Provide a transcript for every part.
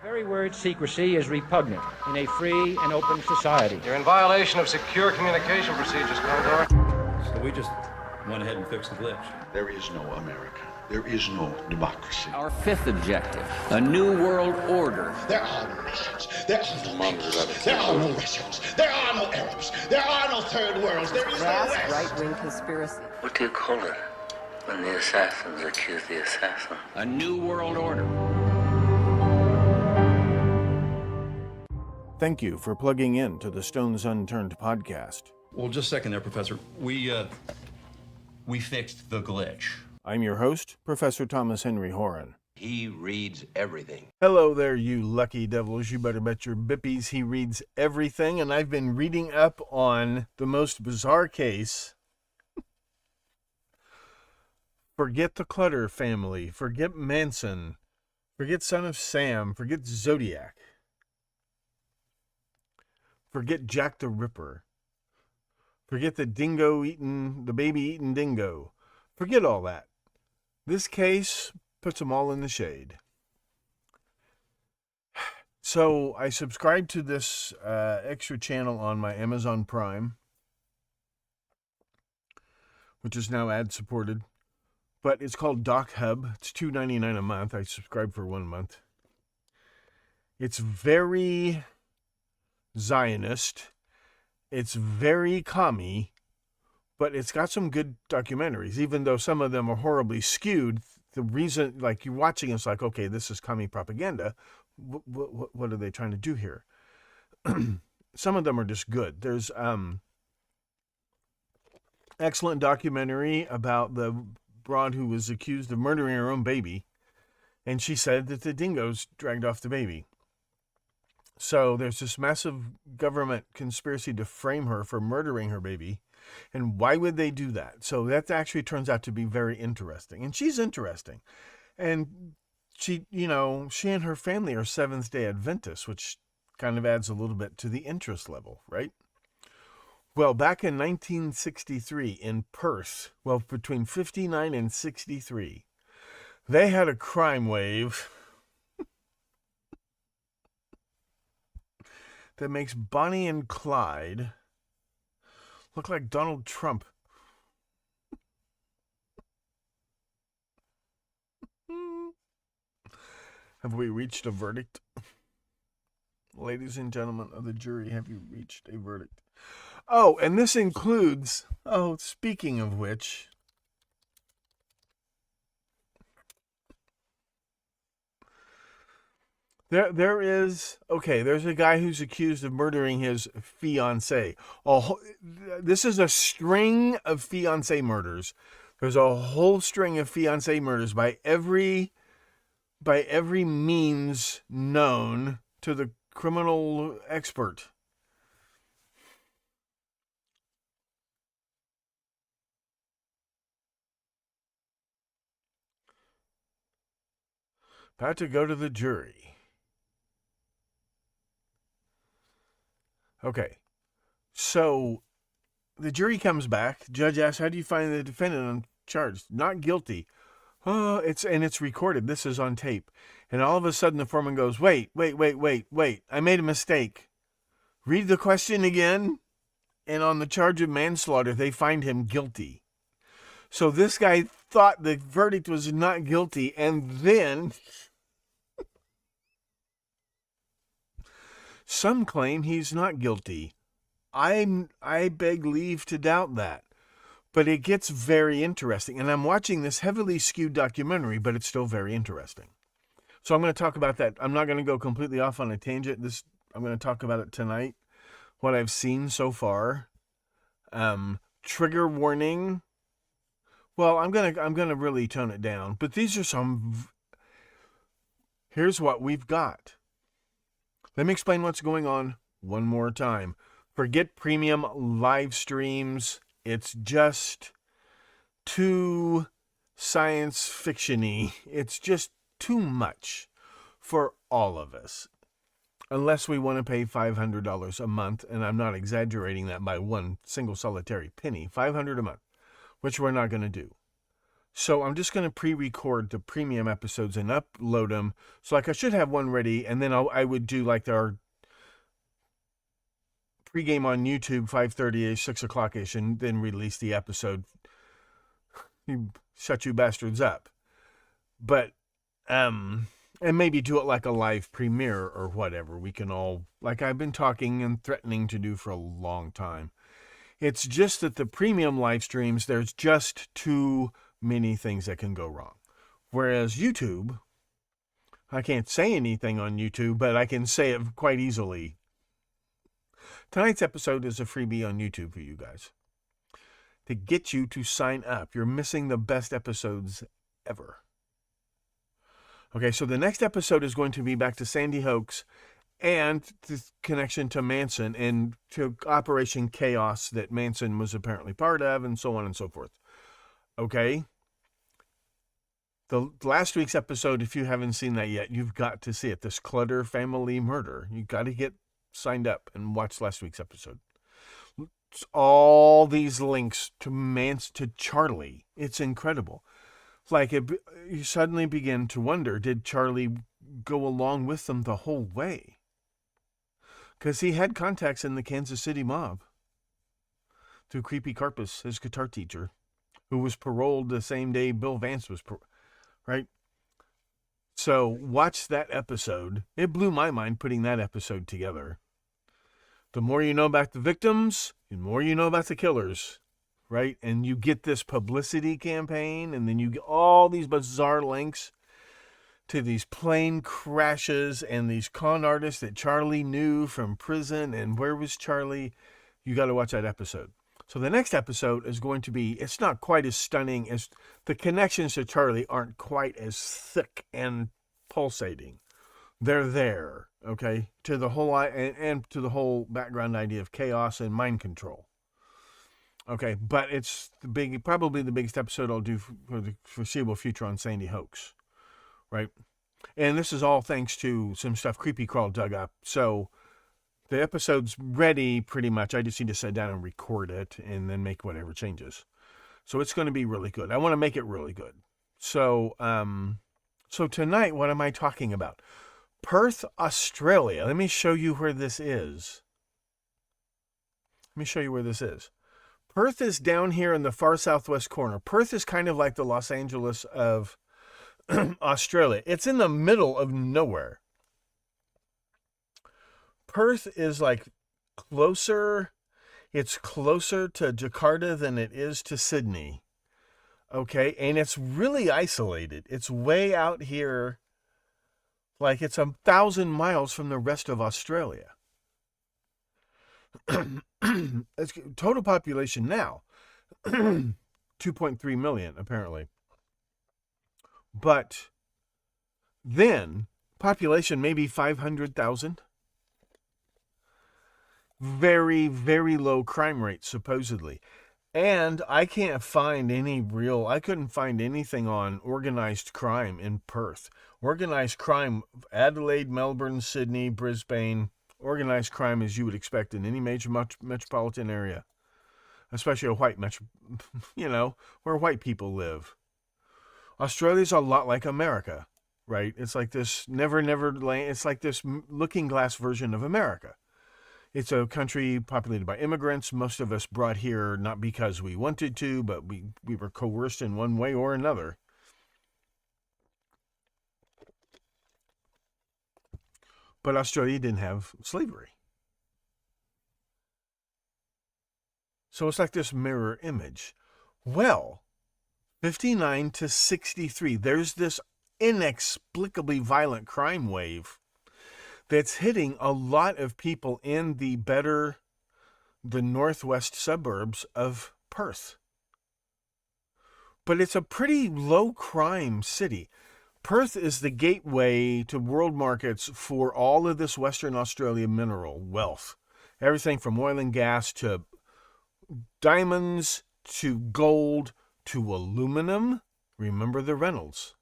very word secrecy is repugnant in a free and open society. You're in violation of secure communication procedures, Commodore. So we just went ahead and fixed the glitch. There is no America. There is no democracy. Our fifth objective, a new world order. There are no nations. There are no peoples. There are no Russians. There are no Arabs. There are no third worlds. There is no West. Right-wing conspiracy. What do you call it when the assassins accuse the assassin? A new world order. Thank you for plugging in to the Stones Unturned podcast. Well, just a second there, Professor. We fixed the glitch. I'm your host, Professor Thomas Henry Horan. He reads everything. Hello there, you lucky devils. You better bet your bippies he reads everything. And I've been reading up on the most bizarre case. Forget the Clutter family. Forget Manson. Forget Son of Sam. Forget Zodiac. Forget Jack the Ripper. Forget the baby-eating dingo. Forget all that. This case puts them all in the shade. So I subscribed to this extra channel on my Amazon Prime, which is now ad-supported. But it's called Doc Hub. It's $2.99 a month. I subscribed for 1 month. It's very Zionist. It's very commie, but it's got some good documentaries, even though some of them are horribly skewed. The reason, like, you're watching, it's like, okay, this is commie propaganda. What are they trying to do here? Some of them are just good. There's excellent documentary about the broad who was accused of murdering her own baby, and she said that the dingoes dragged off the baby. So there's this massive government conspiracy to frame her for murdering her baby. And why would they do that? So that actually turns out to be very interesting. And she's interesting. And she and her family are Seventh-day Adventists, which kind of adds a little bit to the interest level, right? Well, back in 1963 in Perth, between 59 and 63, they had a crime wave that makes Bonnie and Clyde look like Donald Trump. Have we reached a verdict? Ladies and gentlemen of the jury, have you reached a verdict? Oh, and this includes, speaking of which, there's a guy who's accused of murdering his fiancée. This is a string of fiancé murders. There's a whole string of fiancé murders by every means known to the criminal expert. About to go to the jury. Okay, so the jury comes back. The judge asks, how do you find the defendant on charge? Not guilty. It's recorded. This is on tape. And all of a sudden the foreman goes, wait. I made a mistake. Read the question again. And on the charge of manslaughter, they find him guilty. So this guy thought the verdict was not guilty. And then some claim he's not guilty. I beg leave to doubt that. But it gets very interesting. And I'm watching this heavily skewed documentary, but it's still very interesting. So I'm going to talk about that. I'm not going to go completely off on a tangent. I'm going to talk about it tonight. What I've seen so far. Trigger warning. Well, I'm going to really tone it down. But these are some. Here's what we've got. Let me explain what's going on one more time. Forget premium live streams. It's just too science fiction-y. It's just too much for all of us. Unless we want to pay $500 a month, and I'm not exaggerating that by one single solitary penny. $500 a month, which we're not going to do. So I'm just going to pre-record the premium episodes and upload them. So like I should have one ready, and then I would do like our pregame on YouTube 5:30ish, 6 o'clock-ish, and then release the episode. You shut you bastards up. But and maybe do it like a live premiere or whatever. We can all, like I've been talking and threatening to do for a long time. It's just that the premium live streams, there's just too many things that can go wrong. Whereas YouTube, I can't say anything on YouTube, but I can say it quite easily. Tonight's episode is a freebie on YouTube for you guys to get you to sign up. You're missing the best episodes ever. Okay, so the next episode is going to be back to Sandy Hoax and the connection to Manson and to Operation Chaos that Manson was apparently part of, and so on and so forth. Okay? The last week's episode, if you haven't seen that yet, you've got to see it. This Clutter family murder. You've got to get signed up and watch last week's episode. It's all these links to Charlie. It's incredible. Like, you suddenly begin to wonder, did Charlie go along with them the whole way? Because he had contacts in the Kansas City mob through Creepy Carpus, his guitar teacher, who was paroled the same day Bill Vance was right? So watch that episode. It blew my mind putting that episode together. The more you know about the victims, the more you know about the killers. Right? And you get this publicity campaign, and then you get all these bizarre links to these plane crashes and these con artists that Charlie knew from prison. And where was Charlie? You got to watch that episode. So the next episode is going to be, it's not quite as stunning as the connections to Charlie aren't quite as thick and pulsating. They're there, okay, to the whole and to the whole background idea of chaos and mind control. Okay, but it's probably the biggest episode I'll do for the foreseeable future on Sandy Hoax, right? And this is all thanks to some stuff Creepy Crawl dug up. So the episode's ready pretty much. I just need to sit down and record it and then make whatever changes. So it's going to be really good. I want to make it really good. So, so tonight, what am I talking about? Perth, Australia. Let me show you where this is. Perth is down here in the far southwest corner. Perth is kind of like the Los Angeles of Australia. It's in the middle of nowhere. Perth is like closer. It's closer to Jakarta than it is to Sydney. Okay, and it's really isolated. It's way out here. Like it's 1,000 miles from the rest of Australia. It's total population now 2.3 million apparently, but then population maybe 500,000. Very, very low crime rate supposedly, and I couldn't find anything on organized crime in Perth. Organized crime, Adelaide, Melbourne, Sydney, Brisbane. Organized crime as you would expect in any major metropolitan area, especially a white where white people live. Australia's a lot like America, right? It's like this never land. It's like this looking glass version of America. It's a country populated by immigrants. Most of us brought here not because we wanted to, but we were coerced in one way or another. But Australia didn't have slavery. So it's like this mirror image. Well, 59 to 63, there's this inexplicably violent crime wave that's hitting a lot of people in the northwest suburbs of Perth. But it's a pretty low crime city. Perth is the gateway to world markets for all of this Western Australia mineral wealth. Everything from oil and gas to diamonds to gold to aluminum. Remember the Reynolds.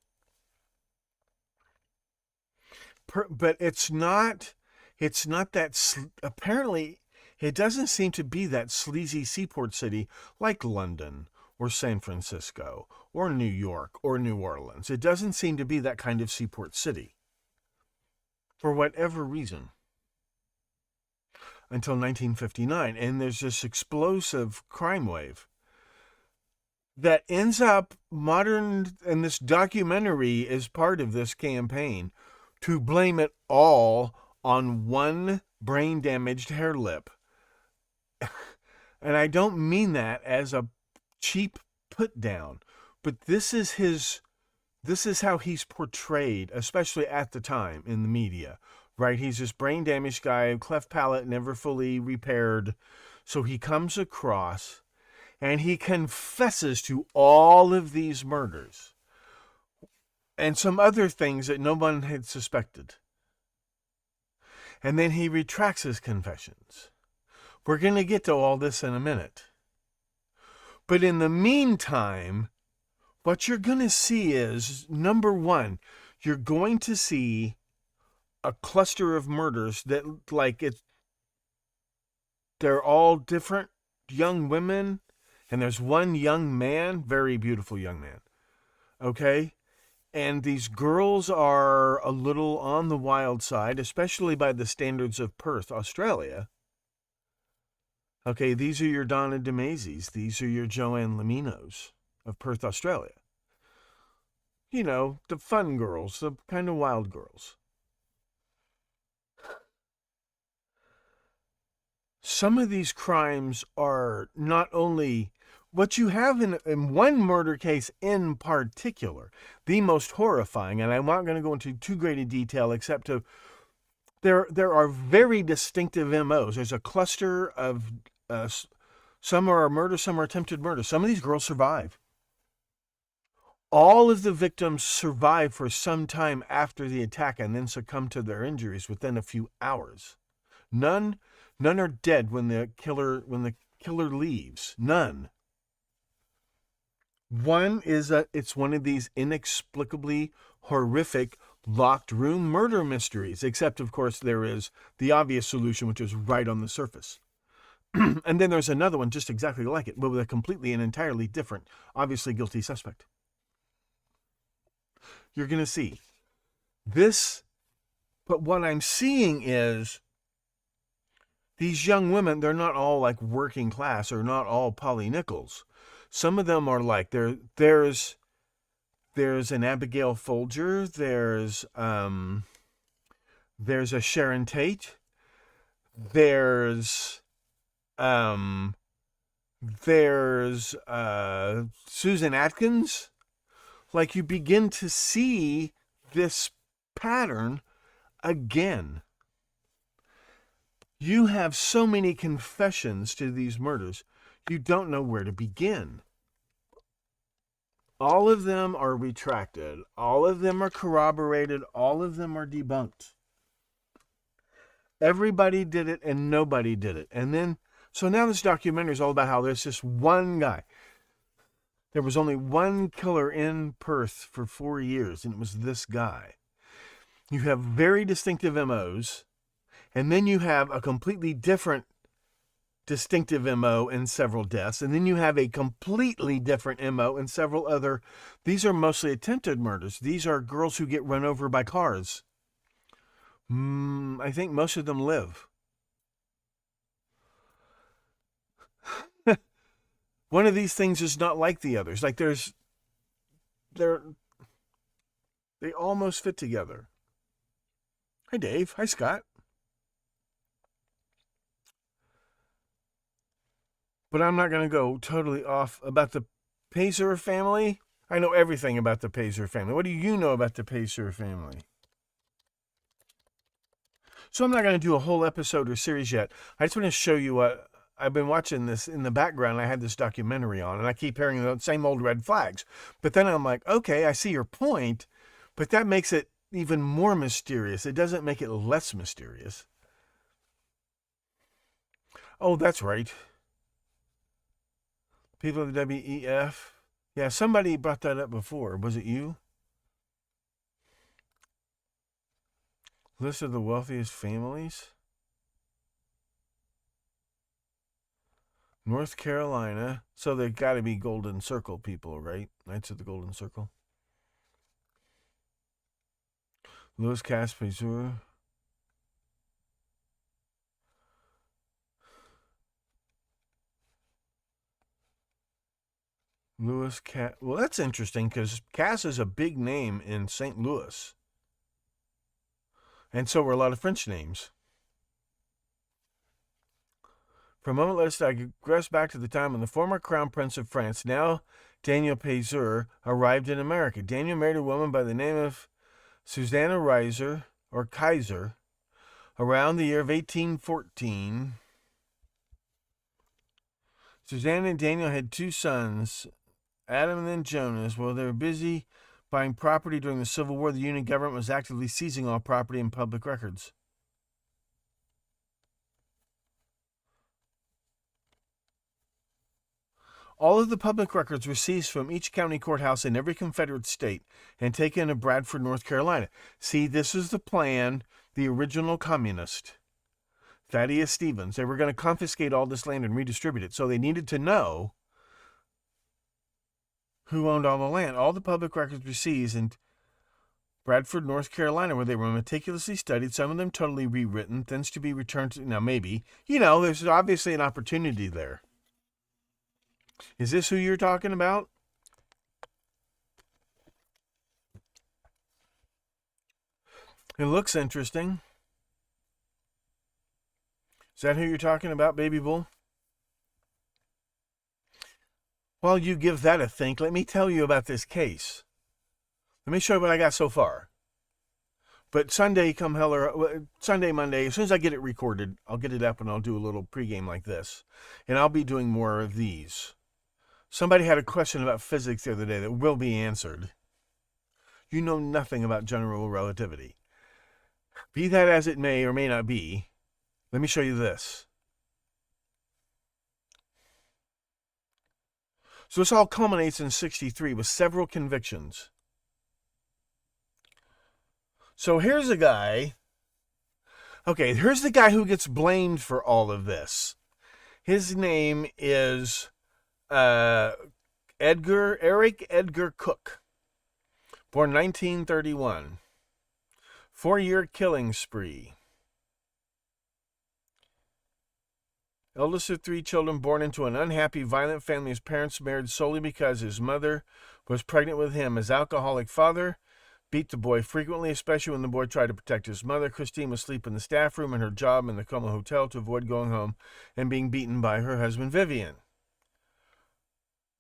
But it's not that, apparently, it doesn't seem to be that sleazy seaport city like London or San Francisco or New York or New Orleans. It doesn't seem to be that kind of seaport city for whatever reason until 1959. And there's this explosive crime wave that ends up modern, and this documentary is part of this campaign to blame it all on one brain-damaged hair lip. And I don't mean that as a cheap put down, but this is how he's portrayed, especially at the time in the media, right? He's this brain-damaged guy, cleft palate, never fully repaired. So he comes across and he confesses to all of these murders and some other things that no one had suspected. And then he retracts his confessions. We're going to get to all this in a minute. But in the meantime, what you're going to see is, number one, you're going to see a cluster of murders that, they're all different young women, and there's one young man, very beautiful young man, okay? And these girls are a little on the wild side, especially by the standards of Perth, Australia. Okay, these are your Donna DeMazis. These are your Joanne Laminos of Perth, Australia. You know, the fun girls, the kind of wild girls. Some of these crimes are not only what you have in one murder case in particular, the most horrifying, and I'm not going to go into too great a detail except to, there are very distinctive MOs. There's a cluster of, some are murder, some are attempted murder. Some of these girls survive. All of the victims survive for some time after the attack and then succumb to their injuries within a few hours. None are dead when the killer leaves. None. It's one of these inexplicably horrific locked room murder mysteries, except of course there is the obvious solution, which is right on the surface. And then there's another one just exactly like it, but with a completely and entirely different, obviously guilty suspect. You're going to see this, but what I'm seeing is these young women, they're not all like working class or not all Polly Nichols. Some of them are like, there's an Abigail Folger, there's a Sharon Tate, there's Susan Atkins. Like, you begin to see this pattern again. You have so many confessions to these murders, you don't know where to begin. All of them are retracted. All of them are corroborated. All of them are debunked. Everybody did it and nobody did it. And then, so now this documentary is all about how there's this one guy. There was only one killer in Perth for 4 years, and it was this guy. You have very distinctive MOs, and then you have a completely different distinctive MO in several deaths, and then you have a completely different MO in several other. These are mostly attempted murders. These are girls who get run over by cars. I think most of them live. One of these things is not like the others. Like they almost fit together. Hi, Dave. Hi, Scott. But I'm not going to go totally off about the Pazer family. I know everything about the Pazer family. What do you know about the Pazer family? So I'm not going to do a whole episode or series yet. I just want to show you what I've been watching this in the background. I had this documentary on, and I keep hearing the same old red flags. But then I'm like, okay, I see your point, but that makes it even more mysterious. It doesn't make it less mysterious. Oh, that's right. People of the WEF. Yeah, somebody brought that up before. Was it you? List of the wealthiest families? North Carolina. So they've got to be Golden Circle people, right? Knights of the Golden Circle. Louis Caspizur. Louis Cass. Well, that's interesting because Cass is a big name in St. Louis. And so were a lot of French names. For a moment, let us digress back to the time when the former Crown Prince of France, now Daniel Peyzur, arrived in America. Daniel married a woman by the name of Susanna Reiser, or Kaiser, around the year of 1814. Susanna and Daniel had 2 sons, Adam and then Jonas. While they were busy buying property during the Civil War, the Union government was actively seizing all property and public records. All of the public records were seized from each county courthouse in every Confederate state and taken to Bradford, North Carolina. See, this is the plan, the original communist, Thaddeus Stevens. They were going to confiscate all this land and redistribute it, so they needed to know who owned all the land. All the public records were seized in Bradford, North Carolina, where they were meticulously studied, some of them totally rewritten, thence to be returned to... Now, maybe, there's obviously an opportunity there. Is this who you're talking about? It looks interesting. Is that who you're talking about, Baby Bull? While you give that a think, let me tell you about this case. Let me show you what I got so far. But Sunday, Monday, as soon as I get it recorded, I'll get it up and I'll do a little pregame like this. And I'll be doing more of these. Somebody had a question about physics the other day that will be answered. You know nothing about general relativity. Be that as it may or may not be, let me show you this. So this all culminates in 1963 with several convictions. So here's a guy. Okay, here's the guy who gets blamed for all of this. His name is Eric Edgar Cook, born 1931. 4-year killing spree. Eldest of 3 children, born into an unhappy, violent family. His parents married solely because his mother was pregnant with him. His alcoholic father beat the boy frequently, especially when the boy tried to protect his mother. Christine was asleep in the staff room and her job in the Como Hotel to avoid going home and being beaten by her husband, Vivian.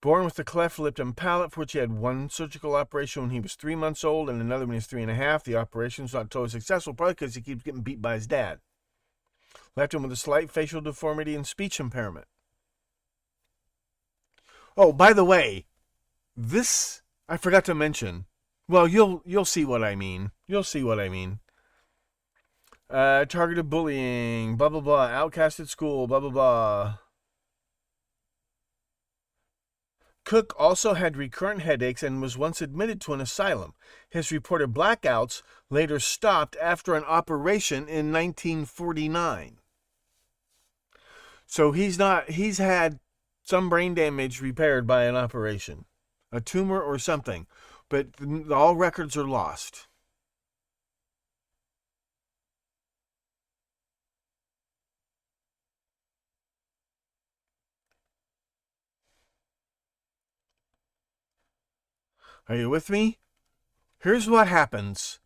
Born with a cleft lip and palate, for which he had 1 surgical operation when he was 3 months old and another when he was 3.5. The operation was not totally successful, probably because he keeps getting beat by his dad. Left him with a slight facial deformity and speech impairment. Oh, by the way, this I forgot to mention. Well, you'll see what I mean. You'll see what I mean. Targeted bullying, blah blah blah. Outcast at school, blah blah blah. Cook also had recurrent headaches and was once admitted to an asylum. His reported blackouts later stopped after an operation in 1949. So he's had some brain damage repaired by an operation, a tumor or something, but all records are lost. Are you with me? Here's what happens.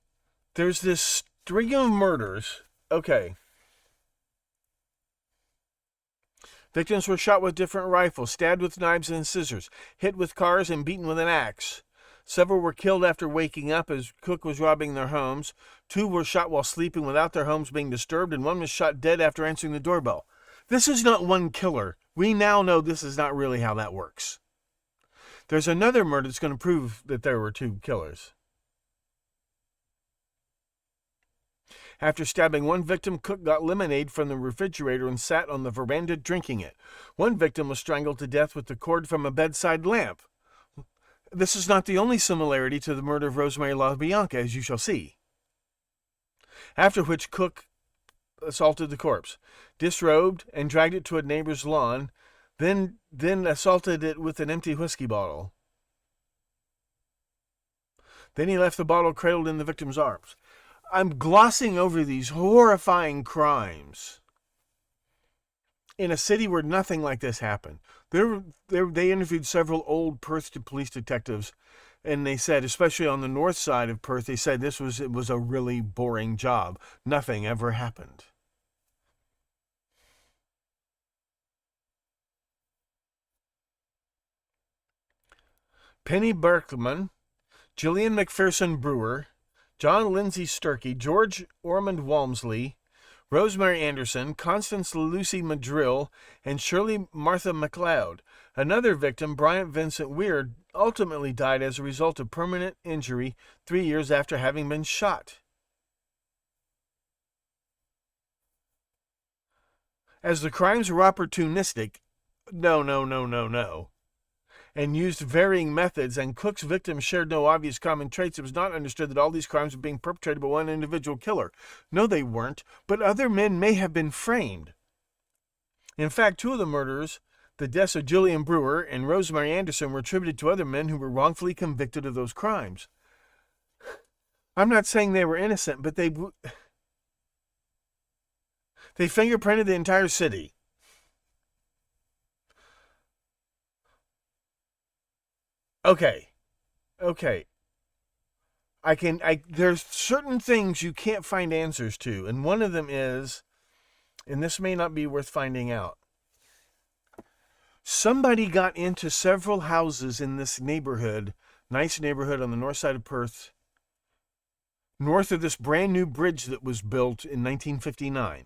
There's this string of murders. Okay. Victims were shot with different rifles, stabbed with knives and scissors, hit with cars, and beaten with an axe. Several were killed after waking up as Cook was robbing their homes. 2 were shot while sleeping without their homes being disturbed, and 1 was shot dead after answering the doorbell. This is not one killer. We now know this is not really how that works. There's another murder that's going to prove that there were 2 killers. After stabbing 1 victim, Cook got lemonade from the refrigerator and sat on the veranda drinking it. 1 victim was strangled to death with the cord from a bedside lamp. This is not the only similarity to the murder of Rosemary LaBianca, as you shall see. After which Cook assaulted the corpse, disrobed, and dragged it to a neighbor's lawn. then assaulted it with an empty whiskey bottle. Then he left the bottle cradled in the victim's arms. I'm glossing over these horrifying crimes in a city where nothing like this happened. They interviewed several old Perth police detectives, and they said, especially on the north side of Perth, they said it was a really boring job. Nothing ever happened. Penny Berkman, Gillian McPherson Brewer, John Lindsay Sturkey, George Ormond Walmsley, Rosemary Anderson, Constance Lucy Madrill, and Shirley Martha McLeod. Another victim, Bryant Vincent Weir, ultimately died as a result of permanent injury 3 years after having been shot. As the crimes were opportunistic, no, and used varying methods, and Cook's victims shared no obvious common traits, it was not understood that all these crimes were being perpetrated by one individual killer. No, they weren't, but other men may have been framed. In fact, 2 of the murders, the deaths of Gillian Brewer and Rosemary Anderson, were attributed to other men who were wrongfully convicted of those crimes. I'm not saying they were innocent, but they fingerprinted the entire city. Okay. There's certain things you can't find answers to, and one of them is, and this may not be worth finding out, somebody got into several houses in this neighborhood, nice neighborhood on the north side of Perth, north of this brand new bridge that was built in 1959.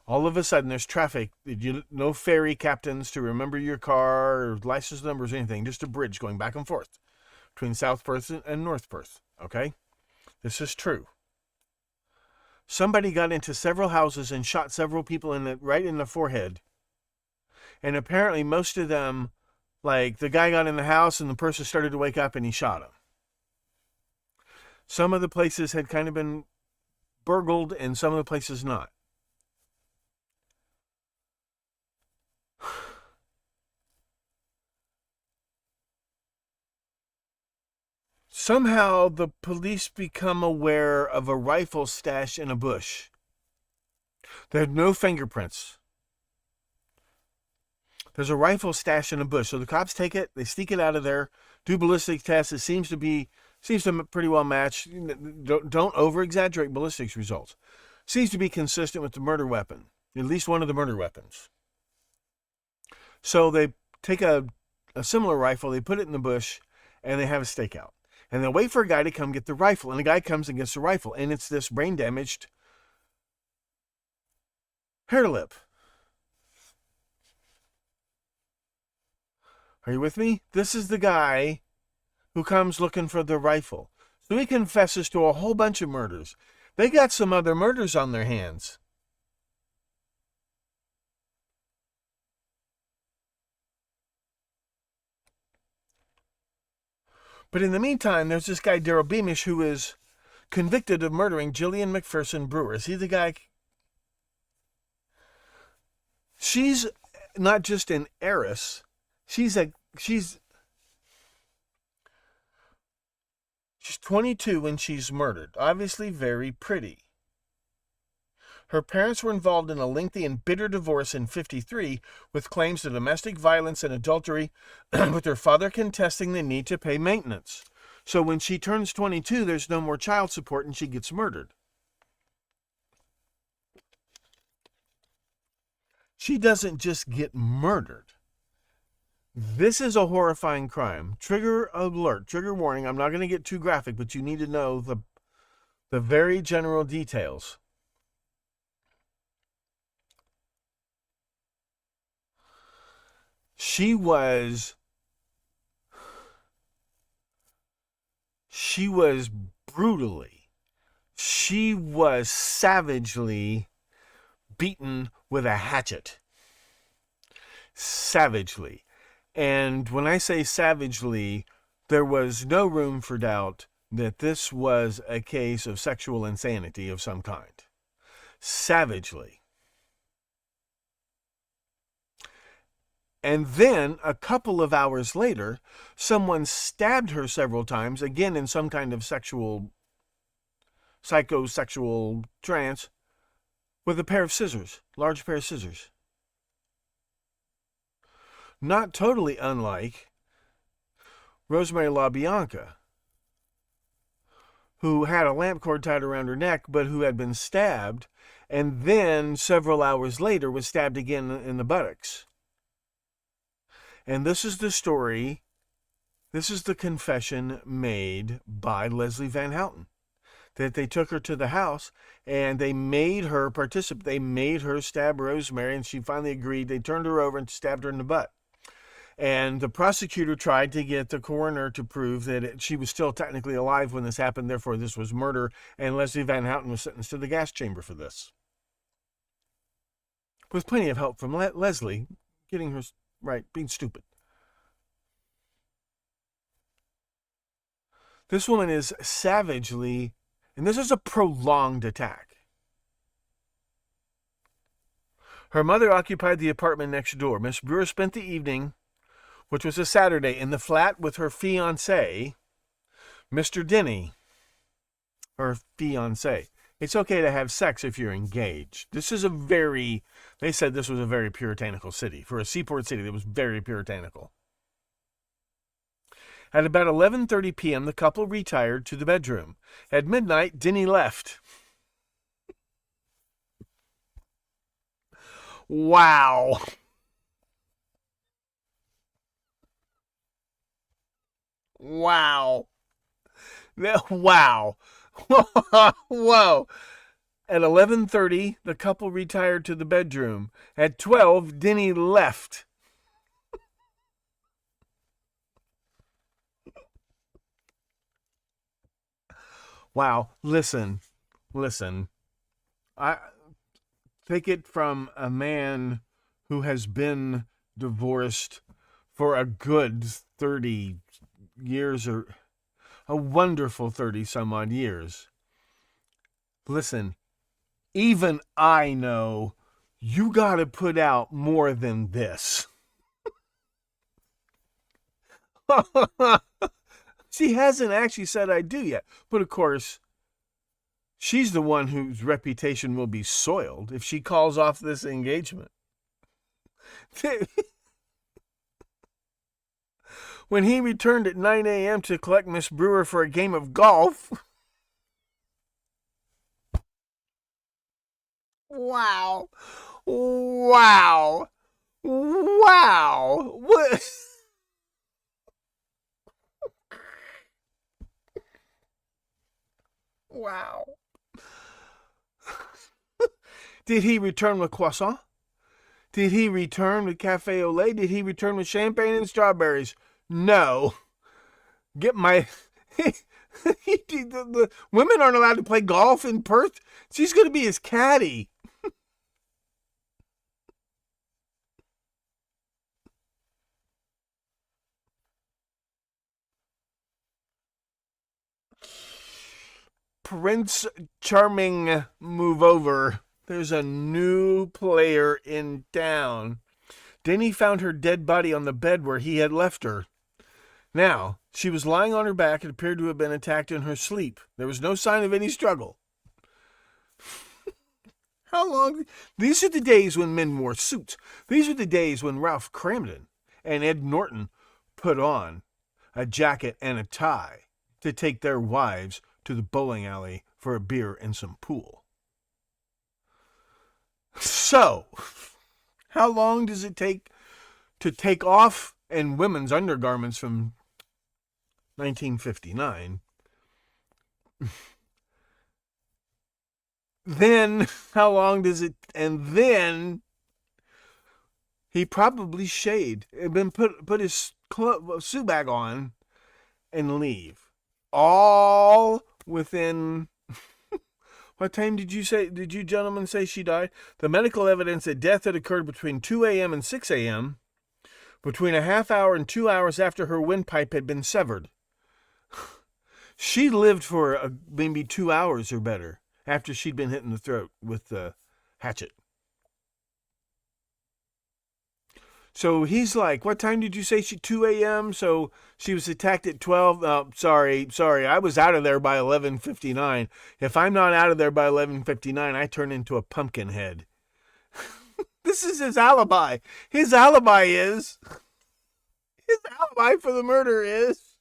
All of a sudden, there's traffic. No ferry captains to remember your car or license numbers or anything. Just a bridge going back and forth between South Perth and North Perth. Okay? This is true. Somebody got into several houses and shot several people right in the forehead. And apparently most of them, like the guy got in the house and the person started to wake up and he shot him. Some of the places had kind of been burgled and some of the places not. Somehow the police become aware of a rifle stashed in a bush. There had no fingerprints. There's a rifle stashed in a bush. So the cops take it, they sneak it out of there, do ballistics tests. It seems to pretty well match. Don't over-exaggerate ballistics results. Seems to be consistent with the murder weapon, at least one of the murder weapons. So they take a similar rifle, they put it in the bush, and they have a stakeout. And they'll wait for a guy to come get the rifle. And the guy comes and gets the rifle. And it's this brain-damaged hair lip. Are you with me? This is the guy who comes looking for the rifle. So he confesses to a whole bunch of murders. They got some other murders on their hands. But in the meantime, there's this guy, Daryl Beamish, who is convicted of murdering Gillian McPherson Brewer. Is he the guy? She's not just an heiress. She's 22 when she's murdered. Obviously very pretty. Her parents were involved in a lengthy and bitter divorce in 1953 with claims of domestic violence and adultery, with her father contesting the need to pay maintenance. So when she turns 22, there's no more child support and she gets murdered. She doesn't just get murdered. This is a horrifying crime. Trigger alert, trigger warning. I'm not going to get too graphic, but you need to know the very general details. She was brutally, she was savagely beaten with a hatchet. Savagely. And when I say savagely, there was no room for doubt that this was a case of sexual insanity of some kind. Savagely. And then, a couple of hours later, someone stabbed her several times, again in some kind of psychosexual trance, with a pair of scissors, large pair of scissors. Not totally unlike Rosemary LaBianca, who had a lamp cord tied around her neck, but who had been stabbed, and then several hours later was stabbed again in the buttocks. And this is the story, this is the confession made by Leslie Van Houten, that they took her to the house and they made her participate. They made her stab Rosemary, and she finally agreed. They turned her over and stabbed her in the butt. And the prosecutor tried to get the coroner to prove that she was still technically alive when this happened, therefore this was murder, and Leslie Van Houten was sentenced to the gas chamber for this. With plenty of help from Leslie, getting her right, being stupid. This woman is savagely, and this is a prolonged attack. Her mother occupied the apartment next door. Miss Brewer spent the evening, which was a Saturday, in the flat with her fiancé, Mr. Denny. Her fiancé. It's okay to have sex if you're engaged. This is they said this was a very puritanical city. For a seaport city, that was very puritanical. At about 11:30 p.m., the couple retired to the bedroom. At midnight, Denny left. Wow. Wow. Wow. Whoa. At 11:30, the couple retired to the bedroom. At 12, Denny left. Wow. Listen. I take it from a man who has been divorced for a good 30 years, or a wonderful 30 some odd years. Listen, even I know you got to put out more than this. She hasn't actually said I do yet. But of course, she's the one whose reputation will be soiled if she calls off this engagement. When he returned at 9 a.m. to collect Miss Brewer for a game of golf. Wow. What? Wow. Did he return with croissant? Did he return with cafe au lait? Did he return with champagne and strawberries? No. Get my... the women aren't allowed to play golf in Perth. She's going to be his caddy. Prince Charming, move over. There's a new player in town. Denny found her dead body on the bed where he had left her. Now, she was lying on her back and appeared to have been attacked in her sleep. There was no sign of any struggle. How long? These are the days when men wore suits. These are the days when Ralph Cramden and Ed Norton put on a jacket and a tie to take their wives to the bowling alley for a beer and some pool. So, how long does it take to take off in women's undergarments from 1959? Then, how long does it... And then, he probably shaved and then put his suit bag on and leave. All within... What time did you gentlemen say she died? The medical evidence that death had occurred between 2 a.m. and 6 a.m., between a half hour and 2 hours after her windpipe had been severed. She lived for maybe 2 hours or better after she'd been hit in the throat with the hatchet. So he's like, what time did you say 2 a.m.? So she was attacked at 12. Oh, sorry. I was out of there by 11:59. If I'm not out of there by 11:59, I turn into a pumpkin head. This is his alibi. His alibi for the murder is,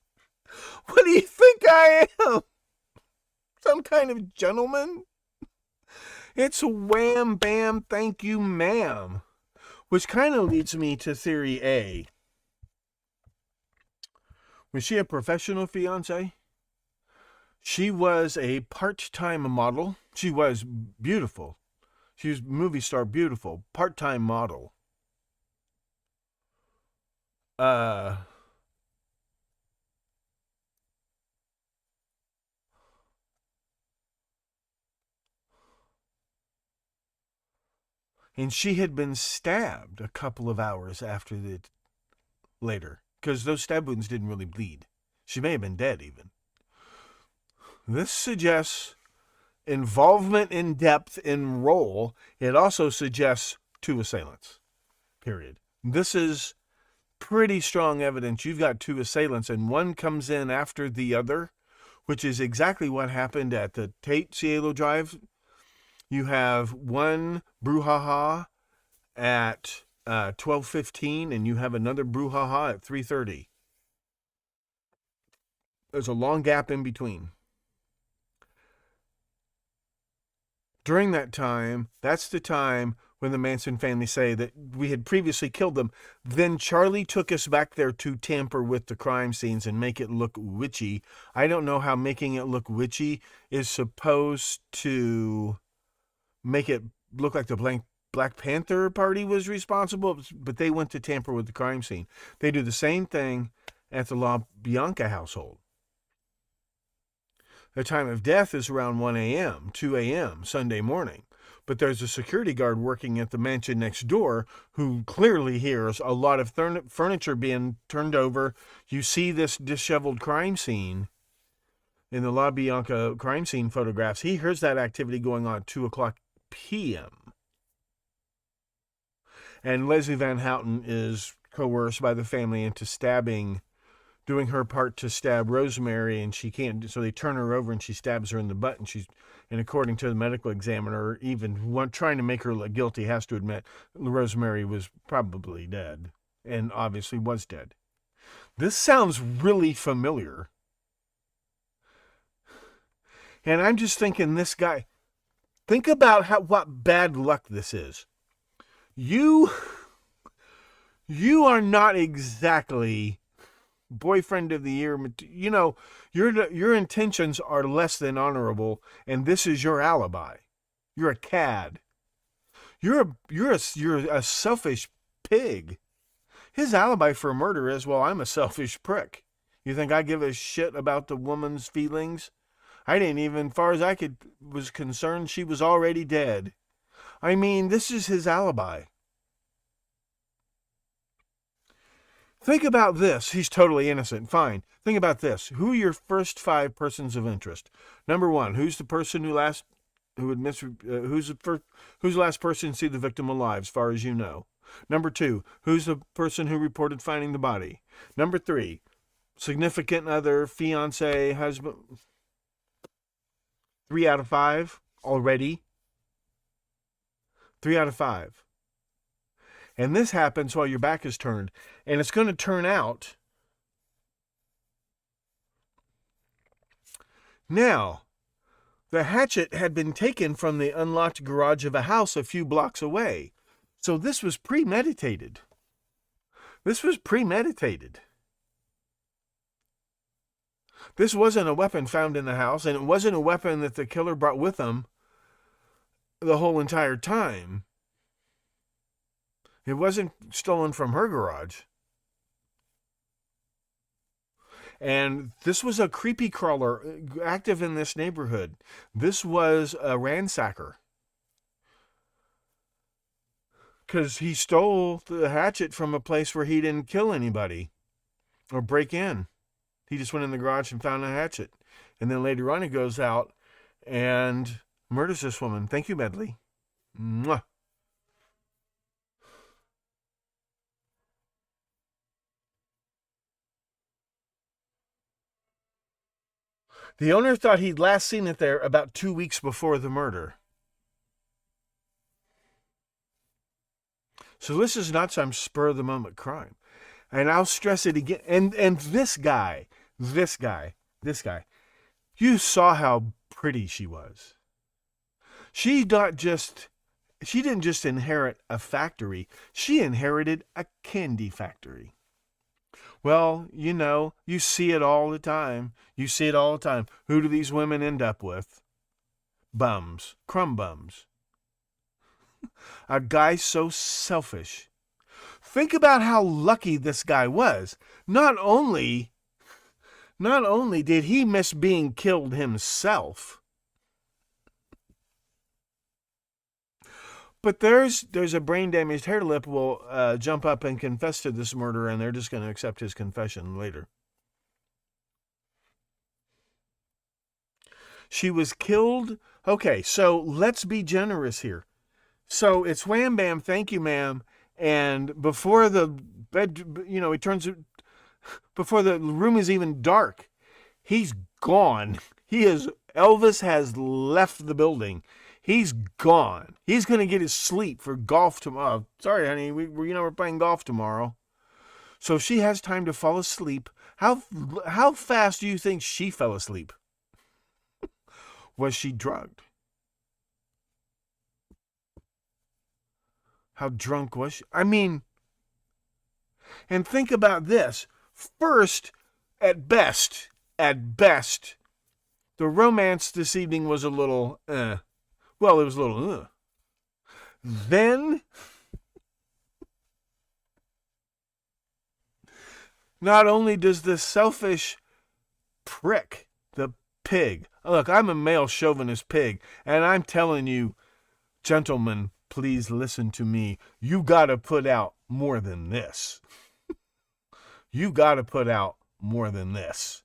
what do you think I am? Some kind of gentleman? It's wham, bam, thank you, ma'am. Which kind of leads me to theory A. Was she a professional fiance? She was a part-time model. She was beautiful. She was movie star beautiful. Part-time model. And she had been stabbed a couple of hours later. Because those stab wounds didn't really bleed. She may have been dead even. This suggests involvement in depth in role. It also suggests 2 assailants. Period. This is pretty strong evidence. You've got 2 assailants and one comes in after the other, which is exactly what happened at the Tate Cielo Drive. You have one brouhaha at 12:15 and you have another brouhaha at 3:30. There's a long gap in between. During that time, that's the time when the Manson family say that we had previously killed them. Then Charlie took us back there to tamper with the crime scenes and make it look witchy. I don't know how making it look witchy is supposed to make it look like the Black Panther Party was responsible, but they went to tamper with the crime scene. They do the same thing at the La Bianca household. The time of death is around 1 a.m., 2 a.m., Sunday morning. But there's a security guard working at the mansion next door who clearly hears a lot of furniture being turned over. You see this disheveled crime scene in the La Bianca crime scene photographs. He hears that activity going on at 2 o'clock p.m. And Leslie Van Houten is coerced by the family into doing her part to stab Rosemary, and she can't, so they turn her over and she stabs her in the butt, and according to the medical examiner, even trying to make her look guilty, has to admit Rosemary was probably dead, and obviously was dead. This sounds really familiar. And I'm just thinking, this guy, think about what bad luck this is. You are not exactly boyfriend of the year. You know, your intentions are less than honorable, and this is your alibi. You're a cad. You're a selfish pig. His alibi for murder is, well, I'm a selfish prick. You think I give a shit about the woman's feelings? I didn't even, far as I was concerned, she was already dead. I mean, this is his alibi. Think about this. He's totally innocent. Fine. Think about this. Who are your first 5 persons of interest? Number 1, who's the person who's the last person to see the victim alive, as far as you know? Number 2, who's the person who reported finding the body? Number 3, significant other, fiance, husband. 3 out of 5 already. 3 out of 5. And this happens while your back is turned. And it's going to turn out. Now, the hatchet had been taken from the unlocked garage of a house a few blocks away. So this was premeditated. This wasn't a weapon found in the house, and it wasn't a weapon that the killer brought with him the whole entire time. It wasn't stolen from her garage. And this was a creepy crawler active in this neighborhood. This was a ransacker. Because he stole the hatchet from a place where he didn't kill anybody or break in. He just went in the garage and found a hatchet. And then later on he goes out and murders this woman. Thank you, Medley. Mwah. The owner thought he'd last seen it there about 2 weeks before the murder. So this is not some spur-of-the-moment crime. And I'll stress it again. And this guy, you saw how pretty she was. She didn't just inherit a factory. She inherited a candy factory. Well, you see it all the time. Who do these women end up with? Bums. Crumb bums. A guy so selfish. Think about how lucky this guy was. Not only did he miss being killed himself, but there's a brain-damaged hair lip will jump up and confess to this murder, and they're just going to accept his confession later. She was killed. Okay, so let's be generous here. So it's wham bam, thank you, ma'am. And before the bed, he turns it, before the room is even dark, he's gone. Elvis has left the building. He's gone. He's going to get his sleep for golf tomorrow. Sorry, honey, we're playing golf tomorrow. So she has time to fall asleep. How fast do you think she fell asleep? Was she drugged? How drunk was she? I mean, and think about this. First, at best, the romance this evening was a little, Well, it was a little, Then, not only does this selfish prick, the pig, look, I'm a male chauvinist pig, and I'm telling you, gentlemen, please listen to me. You got to put out more than this. You got to put out more than this.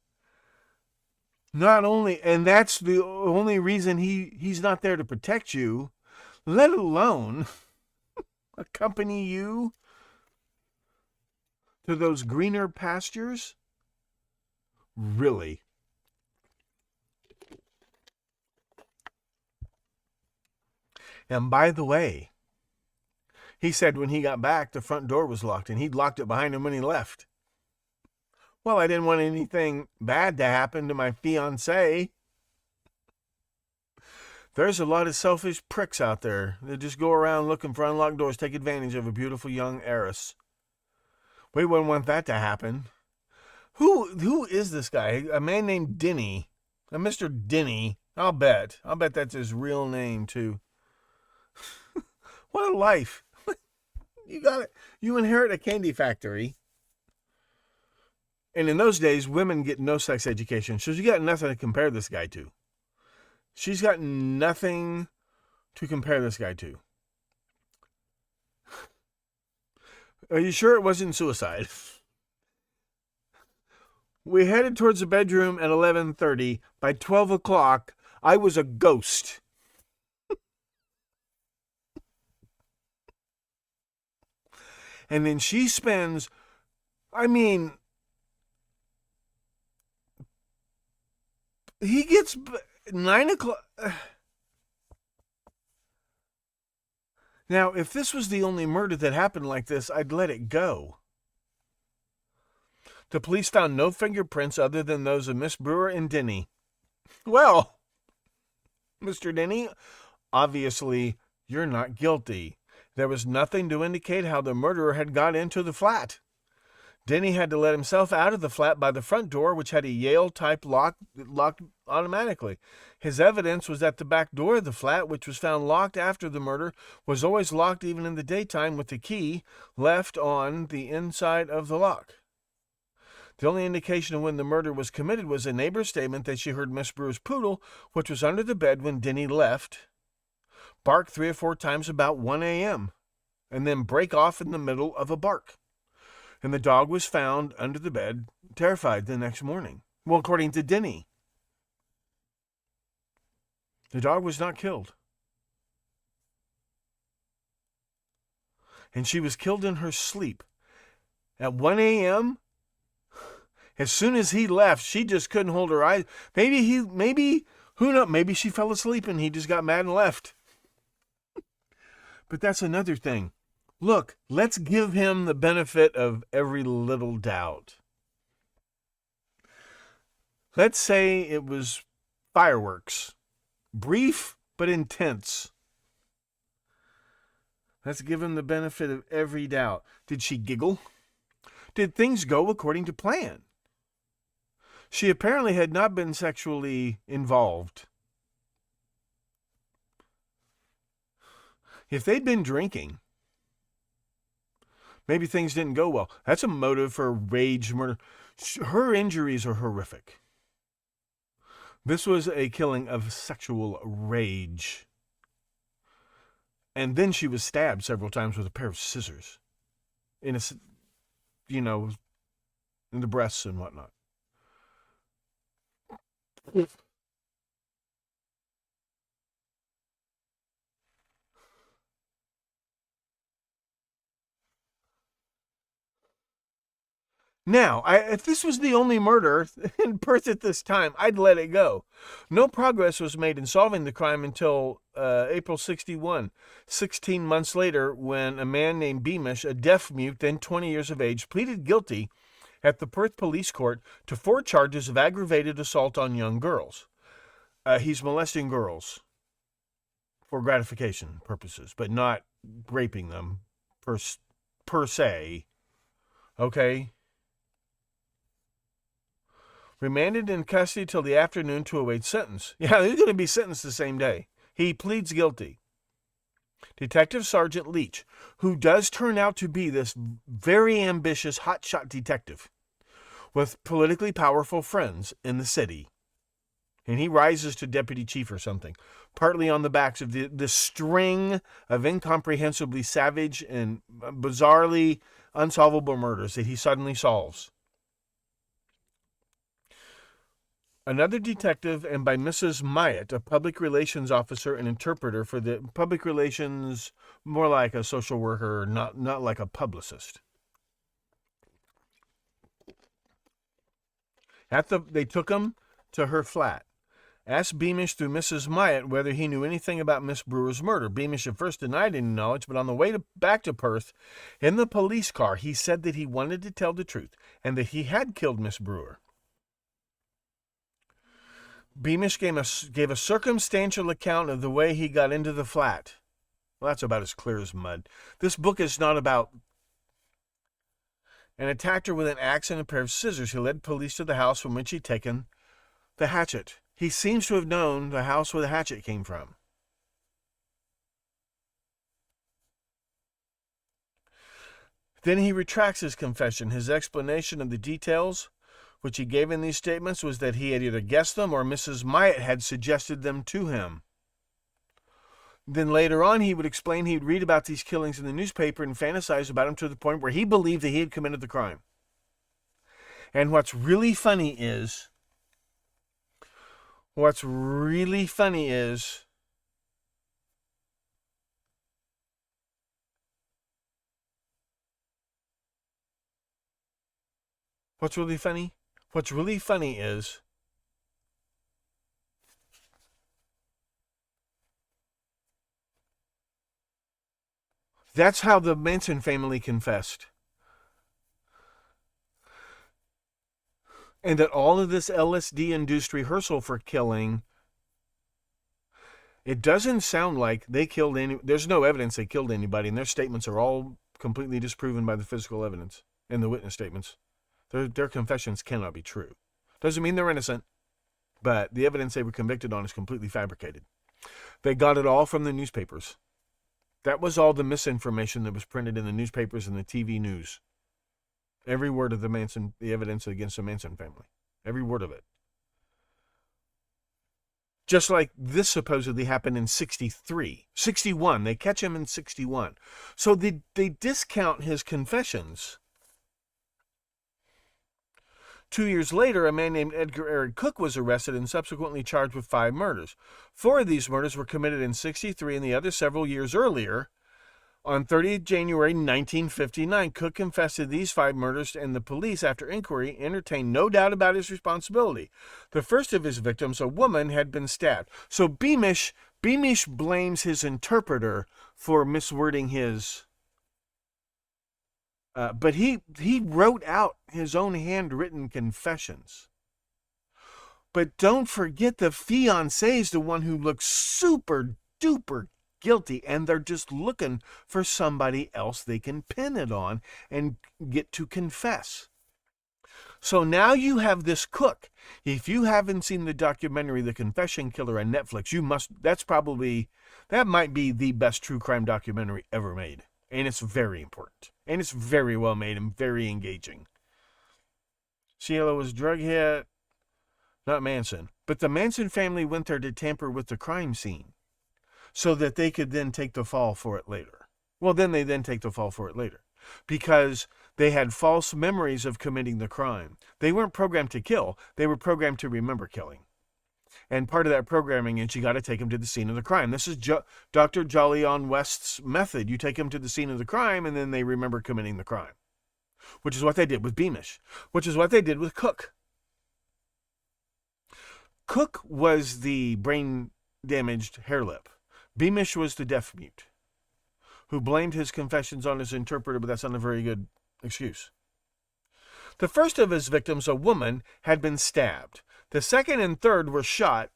Not only, and that's the only reason he's not there to protect you, let alone accompany you to those greener pastures. Really? And by the way, he said when he got back, the front door was locked, and he'd locked it behind him when he left. Well, I didn't want anything bad to happen to my fiancée. There's a lot of selfish pricks out there that just go around looking for unlocked doors, take advantage of a beautiful young heiress. We wouldn't want that to happen. Who is this guy? A man named Denny. A Mr. Denny. I'll bet that's his real name, too. What a life. You got it. You inherit a candy factory. And in those days, women get no sex education. So you got nothing to compare this guy to. She's got nothing to compare this guy to. Are you sure it wasn't suicide? We headed towards the bedroom at 11:30. By 12 o'clock, I was a ghost. And then she spends, he gets 9 o'clock. Now, if this was the only murder that happened like this, I'd let it go. The police found no fingerprints other than those of Miss Brewer and Denny. Well, Mr. Denny, obviously you're not guilty. There was nothing to indicate how the murderer had got into the flat. Denny had to let himself out of the flat by the front door, which had a Yale-type lock locked automatically. His evidence was that the back door of the flat, which was found locked after the murder, was always locked even in the daytime with the key left on the inside of the lock. The only indication of when the murder was committed was a neighbor's statement that she heard Miss Brewer's poodle, which was under the bed when Denny left, bark 3 or 4 times about 1 a.m., and then break off in the middle of a bark. And the dog was found under the bed, terrified, the next morning. Well, according to Denny, the dog was not killed. And she was killed in her sleep. At 1 a.m., As soon as he left, she just couldn't hold her eyes. Who knows? Maybe she fell asleep and he just got mad and left. But that's another thing. Look, let's give him the benefit of every little doubt. Let's say it was fireworks. Brief but intense. Let's give him the benefit of every doubt. Did she giggle? Did things go according to plan? She apparently had not been sexually involved. If they'd been drinking, maybe things didn't go well. That's a motive for rage murder. Her injuries are horrific. This was a killing of sexual rage. And then she was stabbed several times with a pair of scissors. In the breasts and whatnot. Now, if this was the only murder in Perth at this time, I'd let it go. No progress was made in solving the crime until April 61, 16 months later, when a man named Beamish, a deaf-mute, then 20 years of age, pleaded guilty at the Perth Police Court to 4 charges of aggravated assault on young girls. He's molesting girls for gratification purposes, but not raping them per se. Okay? Remanded in custody till the afternoon to await sentence. Yeah, he's going to be sentenced the same day. He pleads guilty. Detective Sergeant Leach, who does turn out to be this very ambitious hotshot detective with politically powerful friends in the city. And he rises to deputy chief or something, partly on the backs of the string of incomprehensibly savage and bizarrely unsolvable murders that he suddenly solves. Another detective, and by Mrs. Myatt, a public relations officer and interpreter for the public relations, more like a social worker, not like a publicist. They took him to her flat. Asked Beamish through Mrs. Myatt whether he knew anything about Miss Brewer's murder. Beamish at first denied any knowledge, but on the way back to Perth, in the police car, he said that he wanted to tell the truth and that he had killed Miss Brewer. Beamish gave a circumstantial account of the way he got into the flat. Well, that's about as clear as mud. This book is not about... and attacked her with an axe and a pair of scissors. He led police to the house from which he'd taken the hatchet. He seems to have known the house where the hatchet came from. Then he retracts his confession. His explanation of the details which he gave in these statements was that he had either guessed them or Mrs. Myatt had suggested them to him. Then later on he would explain he'd read about these killings in the newspaper and fantasize about them to the point where he believed that he had committed the crime. And what's really funny is that's how the Manson family confessed. And that all of this LSD-induced rehearsal for killing, it doesn't sound like they killed there's no evidence they killed anybody, and their statements are all completely disproven by the physical evidence and the witness statements. Their confessions cannot be true. Doesn't mean they're innocent, but the evidence they were convicted on is completely fabricated. They got it all from the newspapers. That was all the misinformation that was printed in the newspapers and the TV news. Every word of the evidence against the Manson family. Every word of it. Just like this supposedly happened in 61. They catch him in 61. So they discount his confessions. 2 years later, a man named Edgar Eric Cook was arrested and subsequently charged with 5 murders. 4 of these murders were committed in 63 and the other several years earlier On 30th January 1959, Cook confessed to these 5 murders, and the police, after inquiry, entertained no doubt about his responsibility. The first of his victims, a woman, had been stabbed. So Beamish blames his interpreter for miswording his... but he wrote out his own handwritten confessions. But don't forget, the fiancé is the one who looks super duper guilty, and they're just looking for somebody else they can pin it on and get to confess. So now you have this Cook. If you haven't seen the documentary The Confession Killer on Netflix, you must. That might be the best true crime documentary ever made. And it's very important. And it's very well made and very engaging. Sheila was drug hit. Not Manson. But the Manson family went there to tamper with the crime scene so that they could then take the fall for it later. Well, then they take the fall for it later because they had false memories of committing the crime. They weren't programmed to kill. They were programmed to remember killing. And part of that programming is you got to take them to the scene of the crime. This is Dr. Jolyon West's method. You take them to the scene of the crime, and then they remember committing the crime, which is what they did with Beamish, which is what they did with Cook. Cook was the brain-damaged hare-lip. Beamish was the deaf-mute, who blamed his confessions on his interpreter, but that's not a very good excuse. The first of his victims, a woman, had been stabbed. The second and third were shot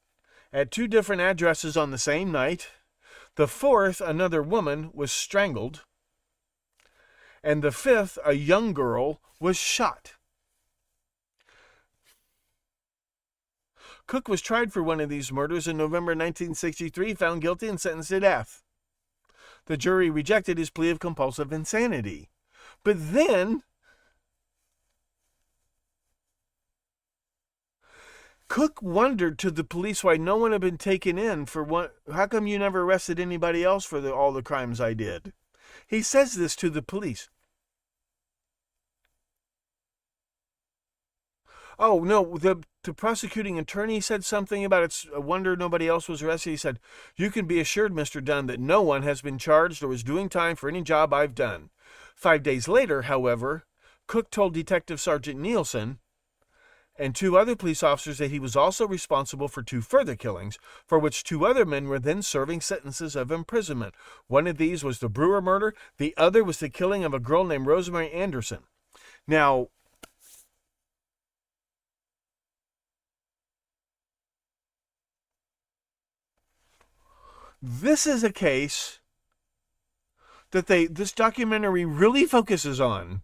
at 2 different addresses on the same night. The fourth, another woman, was strangled. And the fifth, a young girl, was shot. Cook was tried for one of these murders in November 1963, found guilty and sentenced to death. The jury rejected his plea of compulsive insanity. But then Cook wondered to the police why no one had been taken in for what. How come you never arrested anybody else for all the crimes I did? He says this to the police. Oh, no, the prosecuting attorney said something about it's a wonder nobody else was arrested. He said, "You can be assured, Mr. Dunn, that no one has been charged or is doing time for any job I've done." 5 days later, however, Cook told Detective Sergeant Nielsen and 2 other police officers that he was also responsible for 2 further killings, for which 2 other men were then serving sentences of imprisonment. One of these was the Brewer murder. The other was the killing of a girl named Rosemary Anderson. Now, this is a case that this documentary really focuses on.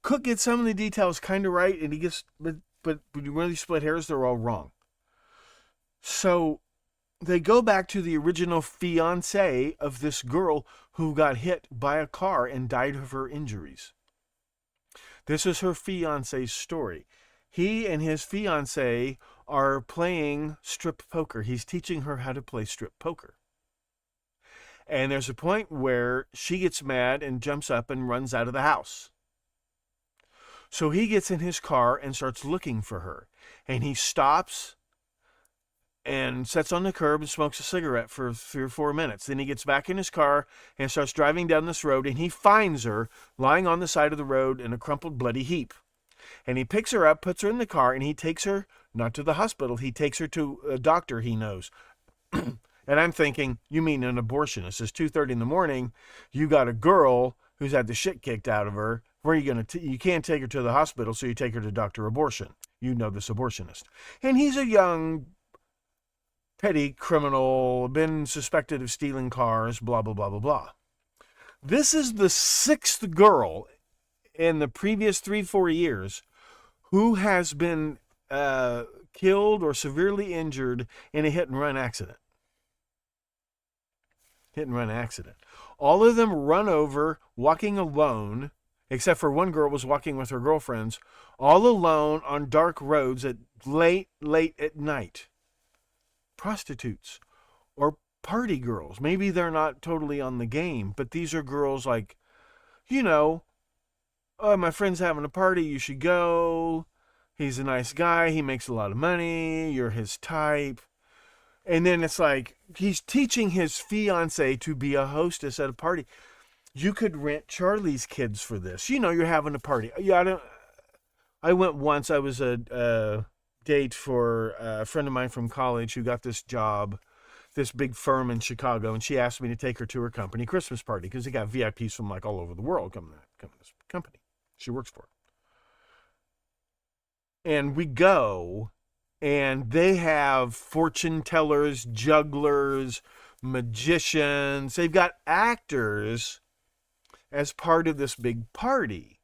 Cook gets some of the details kind of right, and he gets, but when you really split hairs, they're all wrong. So they go back to the original fiancé of this girl who got hit by a car and died of her injuries. This is her fiancé's story. He and his fiancée are playing strip poker. He's teaching her how to play strip poker. And there's a point where she gets mad and jumps up and runs out of the house. So he gets in his car and starts looking for her. And he stops and sits on the curb and smokes a cigarette for 3 or 4 minutes. Then he gets back in his car and starts driving down this road, and he finds her lying on the side of the road in a crumpled, bloody heap. And he picks her up, puts her in the car, and he takes her, not to the hospital, he takes her to a doctor he knows. And I'm thinking, you mean an abortionist. It's 2:30 in the morning. You got a girl who's had the shit kicked out of her. Where are you going to, you can't take her to the hospital, so you take her to Dr. Abortion. You know this abortionist. And he's a young, petty criminal, been suspected of stealing cars, blah, blah, blah, blah, blah. This is the 6th girl in the previous 3-4 years who has been killed or severely injured in a hit-and-run accident. Hit-and-run accident. All of them run over, walking alone, except for one girl was walking with her girlfriends, all alone on dark roads at late at night. Prostitutes or party girls. Maybe they're not totally on the game, but these are girls like, you know, "Oh, my friend's having a party, you should go. He's a nice guy. He makes a lot of money. You're his type. And then it's like he's teaching his fiance to be a hostess at a party. You could rent Charlie's kids for this. You know, you're having a party. Yeah, I went once. I was a date for a friend of mine from college who got this job, this big firm in Chicago, and she asked me to take her to her company Christmas party because they got VIPs from like all over the world coming to this company she works for. And we go, and they have fortune tellers, jugglers, magicians. They've got actors as part of this big party.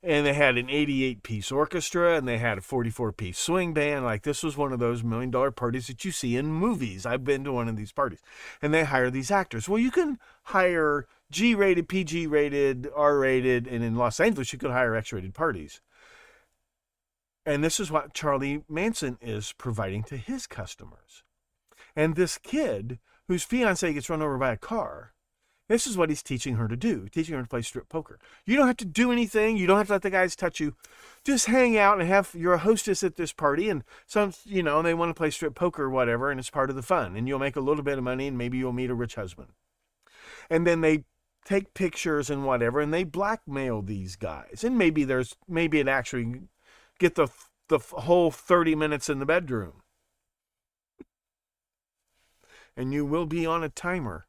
And they had an 88-piece orchestra, and they had a 44-piece swing band. Like, this was one of those $1 million parties that you see in movies. I've been to one of these parties. And they hire these actors. Well, you can hire G-rated, PG-rated, R-rated, and in Los Angeles, you could hire X-rated parties. And this is what Charlie Manson is providing to his customers. And this kid, whose fiance gets run over by a car, this is what he's teaching her to do, teaching her to play strip poker. You don't have to do anything. You don't have to let the guys touch you. Just hang out and you're a hostess at this party, and they want to play strip poker or whatever, and it's part of the fun. And you'll make a little bit of money, and maybe you'll meet a rich husband. And then they take pictures and whatever, and they blackmail these guys. And maybe it actually get the whole 30 minutes in the bedroom. And you will be on a timer.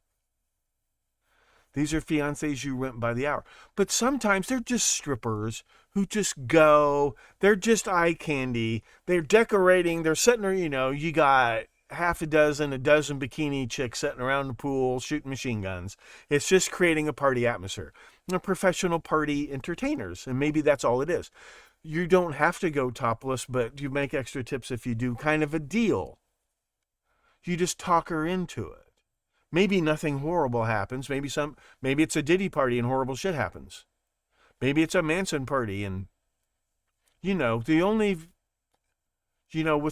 These are fiancés you rent by the hour. But sometimes they're just strippers who just go. They're just eye candy. They're decorating. They're sitting there, you got a dozen bikini chicks sitting around the pool shooting machine guns. It's just creating a party atmosphere. They're professional party entertainers, and maybe that's all it is. You don't have to go topless, but you make extra tips if you do, kind of a deal. You just talk her into it. Maybe nothing horrible happens. Maybe it's a Diddy party and horrible shit happens. Maybe it's a Manson party and, with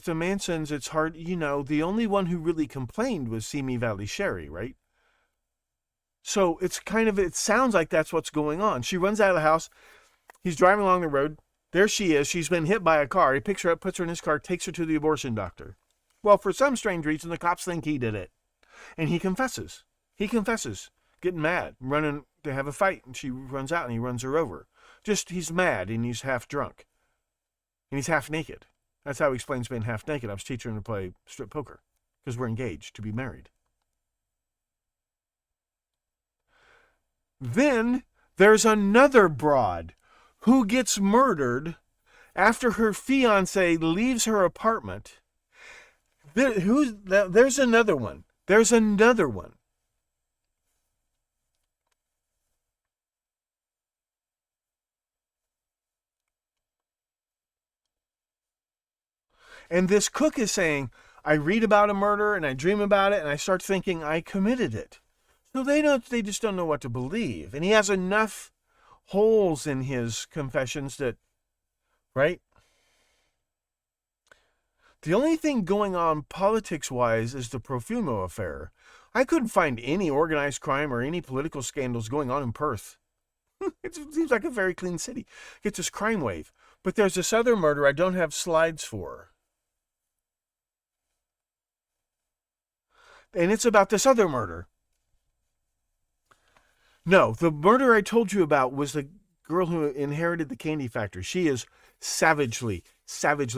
the Mansons, it's hard, the only one who really complained was Simi Valley Sherry, right? So it sounds like that's what's going on. She runs out of the house. He's driving along the road. There she is. She's been hit by a car. He picks her up, puts her in his car, takes her to the abortion doctor. Well, for some strange reason, the cops think he did it. And he confesses. Getting mad, running to have a fight. And she runs out and he runs her over. He's mad and he's half drunk. And he's half naked. That's how he explains being half naked. I was teaching him to play strip poker because we're engaged to be married. Then there's another broad who gets murdered after her fiancé leaves her apartment. There's another one. And this cook is saying, I read about a murder and I dream about it and I start thinking I committed it. So they just don't know what to believe. And he has enough holes in his confessions that, right? The only thing going on politics-wise is the Profumo affair. I couldn't find any organized crime or any political scandals going on in Perth. It seems like a very clean city. It's this crime wave. But there's this other murder I don't have slides for. And it's about this other murder. No, the murder I told you about was the girl who inherited the candy factory. She is savagely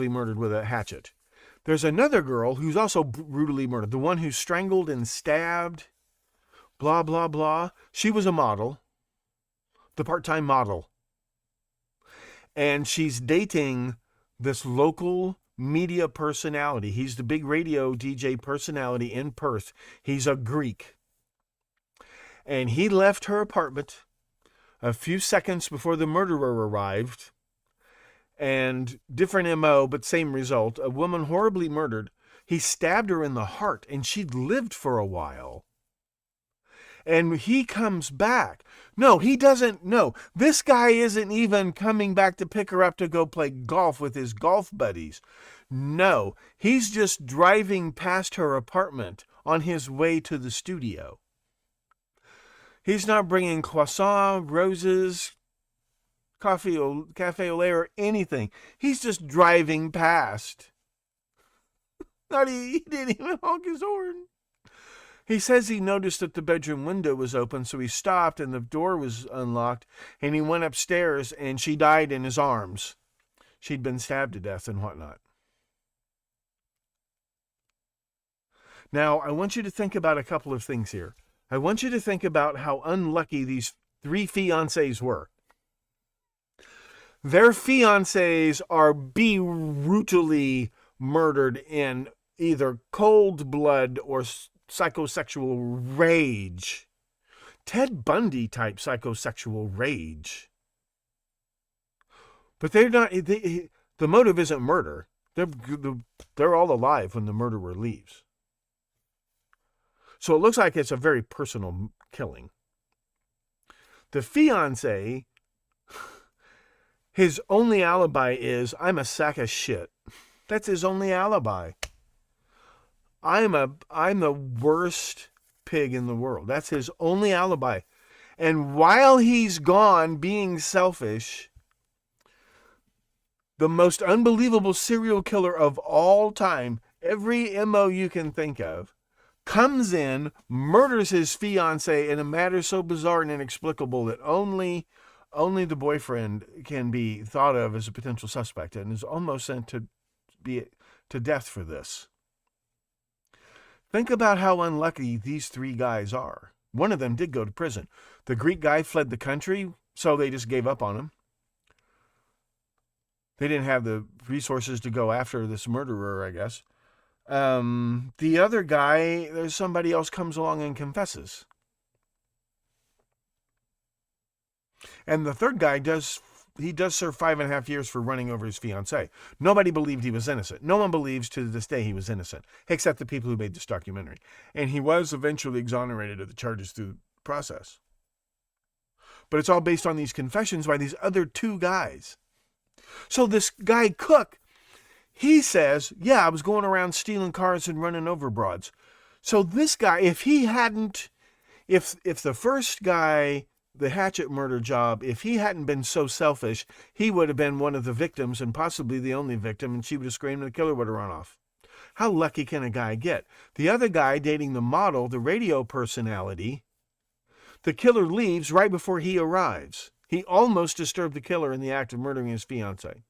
murdered with a hatchet. There's another girl who's also brutally murdered. The one who's strangled and stabbed. Blah, blah, blah. She was a model. The part-time model. And she's dating this local media personality. He's the big radio DJ personality in Perth. He's a Greek. And he left her apartment a few seconds before the murderer arrived. And different MO, but same result. A woman horribly murdered. He stabbed her in the heart, and she'd lived for a while. And he comes back. No, he doesn't. No, this guy isn't even coming back to pick her up to go play golf with his golf buddies. No, he's just driving past her apartment on his way to the studio. He's not bringing croissant, roses, cafe au lait or anything. He's just driving past. He didn't even honk his horn. He says he noticed that the bedroom window was open, so he stopped and the door was unlocked, and he went upstairs and she died in his arms. She'd been stabbed to death and whatnot. Now, I want you to think about a couple of things here. I want you to think about how unlucky these 3 fiancés were. Their fiancés are brutally murdered in either cold blood or psychosexual rage. Ted Bundy type psychosexual rage. But they're not. The motive isn't murder. They're all alive when the murderer leaves. So it looks like it's a very personal killing. The fiancé, his only alibi is, I'm a sack of shit. That's his only alibi. I'm the worst pig in the world. That's his only alibi. And while he's gone being selfish, the most unbelievable serial killer of all time, every MO you can think of, comes in, murders his fiancée in a manner so bizarre and inexplicable that only the boyfriend can be thought of as a potential suspect, and is almost sent to death for this. Think about how unlucky these 3 guys are. One of them did go to prison. The Greek guy fled the country, so they just gave up on him. They didn't have the resources to go after this murderer, I guess. The other guy, there's somebody else comes along and confesses. And the third guy does serve 5.5 years for running over his fiancée. Nobody believed he was innocent. No one believes to this day he was innocent, except the people who made this documentary. And he was eventually exonerated of the charges through the process. But it's all based on these confessions by these other 2 guys. So this guy Cook, he says, yeah, I was going around stealing cars and running over broads. So this guy, if the first guy, the hatchet murder job, if he hadn't been so selfish, he would have been one of the victims and possibly the only victim, and she would have screamed and the killer would have run off. How lucky can a guy get? The other guy dating the model, the radio personality, the killer leaves right before he arrives. He almost disturbed the killer in the act of murdering his fiancée.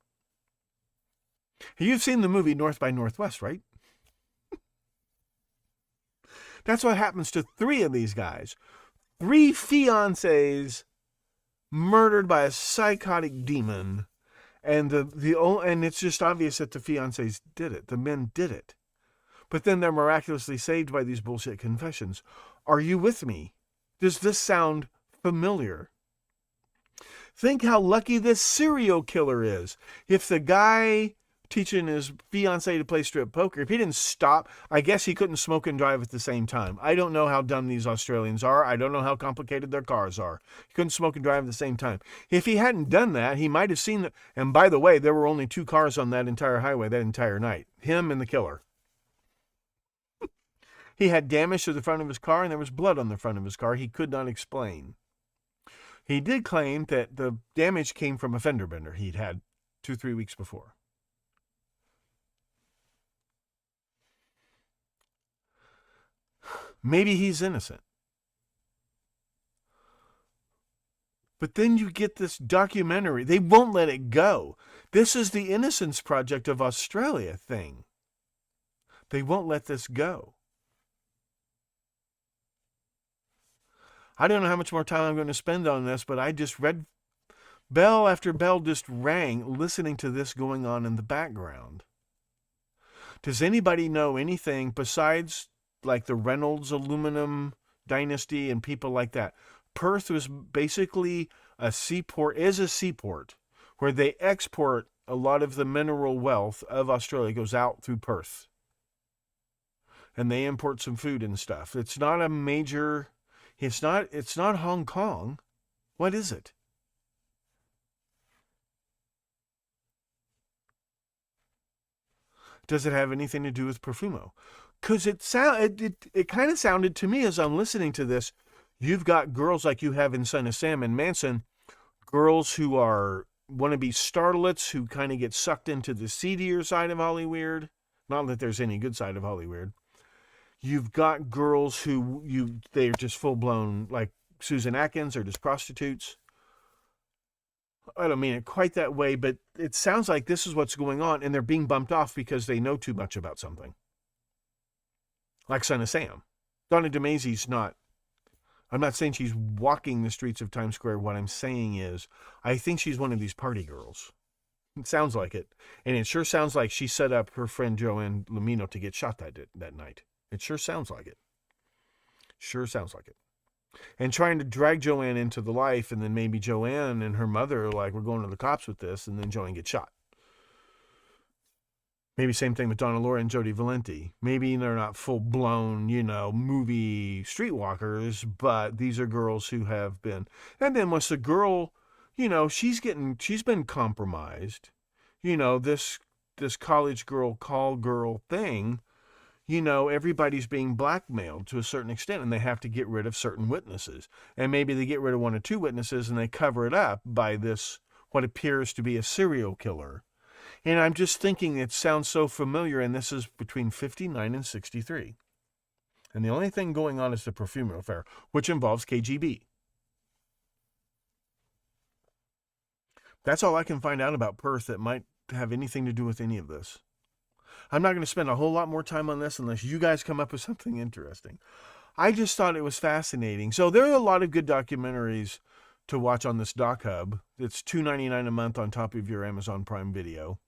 You've seen the movie North by Northwest, right? That's what happens to 3 of these guys. 3 fiancés murdered by a psychotic demon, and and it's just obvious that the fiancés did it. The men did it. But then they're miraculously saved by these bullshit confessions. Are you with me? Does this sound familiar? Think how lucky this serial killer is. If the guy teaching his fiancée to play strip poker, if he didn't stop, I guess he couldn't smoke and drive at the same time. I don't know how dumb these Australians are. I don't know how complicated their cars are. He couldn't smoke and drive at the same time. If he hadn't done that, he might have seen that. And by the way, there were only 2 cars on that entire highway that entire night. Him and the killer. He had damage to the front of his car, and there was blood on the front of his car he could not explain. He did claim that the damage came from a fender bender he'd had 2-3 weeks before. Maybe he's innocent. But then you get this documentary. They won't let it go. This is the Innocence Project of Australia thing. They won't let this go. I don't know how much more time I'm going to spend on this, but I just read bell after bell just rang listening to this going on in the background. Does anybody know anything besides like the Reynolds aluminum dynasty and people like that? Perth was basically a seaport where they export a lot of the mineral wealth of Australia goes out through Perth. And they import some food and stuff. It's not a major, it's not Hong Kong. What is it? Does it have anything to do with Profumo? Because it kind of sounded to me as I'm listening to this, you've got girls like you have in Son of Sam and Manson girls who want to be starlets who kind of get sucked into the seedier side of Hollyweird. Not that there's any good side of Hollyweird. You've got girls who they're just full blown, like Susan Atkins, or just prostitutes. I don't mean it quite that way, but it sounds like this is what's going on, and they're being bumped off because they know too much about something. Like Son of Sam. Donna DeMaisy's not, I'm not saying she's walking the streets of Times Square. What I'm saying is, I think she's one of these party girls. It sounds like it. And it sure sounds like she set up her friend Joanne Lumino to get shot that night. It sure sounds like it. Sure sounds like it. And trying to drag Joanne into the life, and then maybe Joanne and her mother are like, we're going to the cops with this, and then Joanne gets shot. Maybe same thing with Donna Laura and Jodie Valenti. Maybe they're not full-blown, movie streetwalkers, but these are girls who have been. And then once the girl, she's been compromised. This college girl, call girl thing, everybody's being blackmailed to a certain extent, and they have to get rid of certain witnesses. And maybe they get rid of one or two witnesses, and they cover it up by this, what appears to be a serial killer. And I'm just thinking it sounds so familiar, and this is between 59 and 63. And the only thing going on is the Perfumery affair, which involves KGB. That's all I can find out about Perth that might have anything to do with any of this. I'm not going to spend a whole lot more time on this unless you guys come up with something interesting. I just thought it was fascinating. So there are a lot of good documentaries to watch on this Doc Hub. It's $2.99 a month on top of your Amazon Prime Video.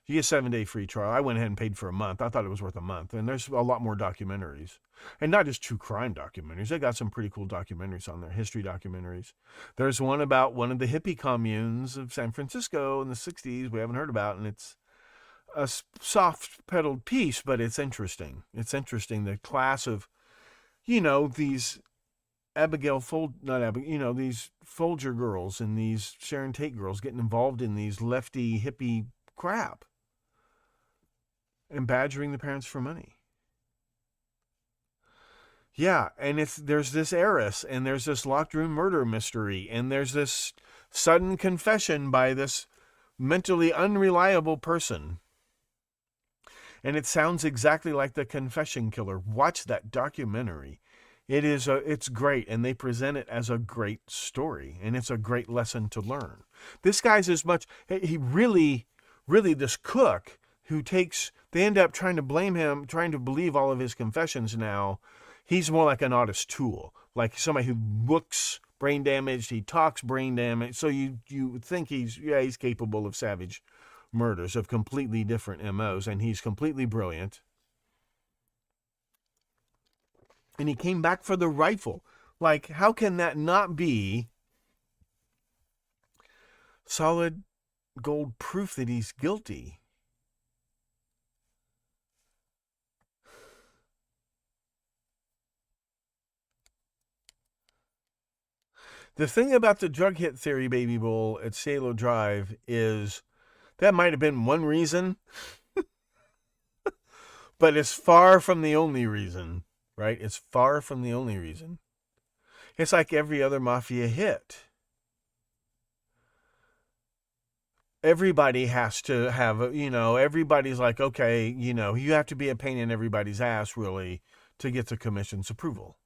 You get a 7-day free trial. I went ahead and paid for a month. I thought it was worth a month. And there's a lot more documentaries. And not just true crime documentaries. They got some pretty cool documentaries on there, history documentaries. There's one about one of the hippie communes of San Francisco in the 60s we haven't heard about, and it's a soft-pedaled piece, but it's interesting. It's interesting, the class of, these these Folger girls and these Sharon Tate girls getting involved in these lefty hippie crap and badgering the parents for money. Yeah, and there's this heiress, and there's this locked room murder mystery, and there's this sudden confession by this mentally unreliable person. And it sounds exactly like The Confession Killer. Watch that documentary. It's great, and they present it as a great story, and it's a great lesson to learn. This guy's he really, this cook who they end up trying to blame him, trying to believe all of his confessions now. He's more like an artist tool, like somebody who looks brain damaged, he talks brain damaged, so you think he's capable of savage murders of completely different MOs, and he's completely brilliant. And he came back for the rifle. Like, how can that not be solid gold proof that he's guilty? The thing about the drug hit theory, Baby Bull, at Cielo Drive is that might have been one reason, but it's far from the only reason, right? It's far from the only reason. It's like every other mafia hit. Everybody has to have, everybody's like, okay, you have to be a pain in everybody's ass, really, to get the commission's approval.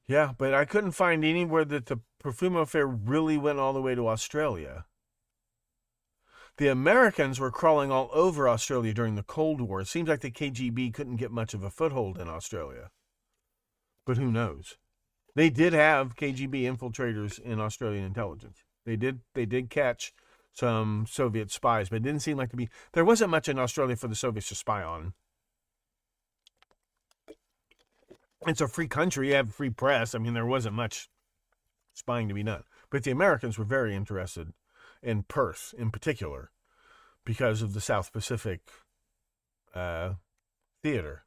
Yeah, but I couldn't find anywhere that the Perfume affair really went all the way to Australia. The Americans were crawling all over Australia during the Cold War. It seems like the KGB couldn't get much of a foothold in Australia. But who knows? They did have KGB infiltrators in Australian intelligence. They did catch some Soviet spies, but it didn't seem like there wasn't much in Australia for the Soviets to spy on. It's a free country. You have free press. I mean, there wasn't much spying to be done. But the Americans were very interested in Perth in particular because of the South Pacific theater.